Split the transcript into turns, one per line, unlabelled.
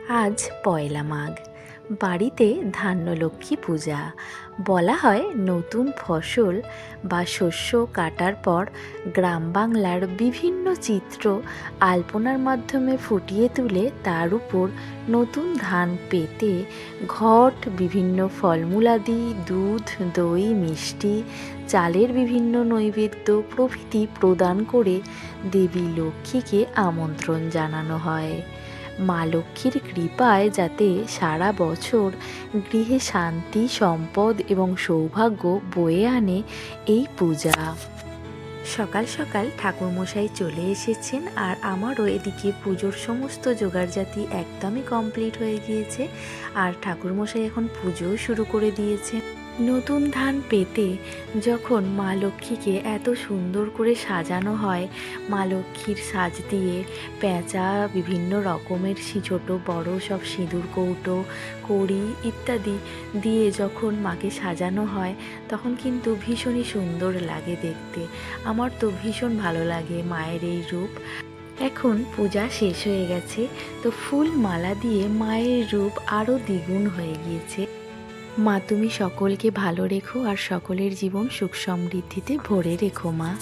আজ পয়লা মাঘ। বাড়িতে ধান্যলক্ষ্মী পূজা। বলা হয় নতুন ফসল বা শস্য কাটার পর গ্রাম বাংলার বিভিন্ন চিত্র আলপনার মাধ্যমে ফুটিয়ে তুলে তার উপর নতুন ধান পেতে ঘট, বিভিন্ন ফলমূলাদি, দুধ, দই, মিষ্টি, চালের বিভিন্ন নৈবেদ্য প্রভৃতি প্রদান করে দেবী লক্ষ্মীকে আমন্ত্রণ জানানো হয়। মা লক্ষ্মীর কৃপায় যাতে সারা বছর গৃহে শান্তি, সম্পদ এবং সৌভাগ্য বয়ে আনে এই পূজা। সকাল সকাল ঠাকুরমশাই চলে এসেছেন, আর আমারও এদিকে পুজোর সমস্ত জোগাড়জাতি একদমই কমপ্লিট হয়ে গিয়েছে। আর ঠাকুরমশাই এখন পুজোও শুরু করে দিয়েছে। নতুন ধান পেতে যখন মা লক্ষ্মীকে এত সুন্দর করে সাজানো হয়, মা লক্ষ্মীর সাজ দিয়ে পেঁচা, বিভিন্ন রকমের ছোটো বড় সব সিঁদুর কৌটো, কড়ি ইত্যাদি দিয়ে যখন মাকে সাজানো হয়, তখন কিন্তু ভীষণই সুন্দর লাগে দেখতে। আমার তো ভীষণ ভালো লাগে মায়ের এই রূপ। এখন পূজা শেষ হয়ে গেছে, তো ফুল মালা দিয়ে মায়ের রূপ আরও দ্বিগুণ হয়ে গিয়েছে। মা, তুমি সকলকে ভালো রেখো আর সকলের জীবন সুখ সমৃদ্ধিতে ভরে রেখো মা।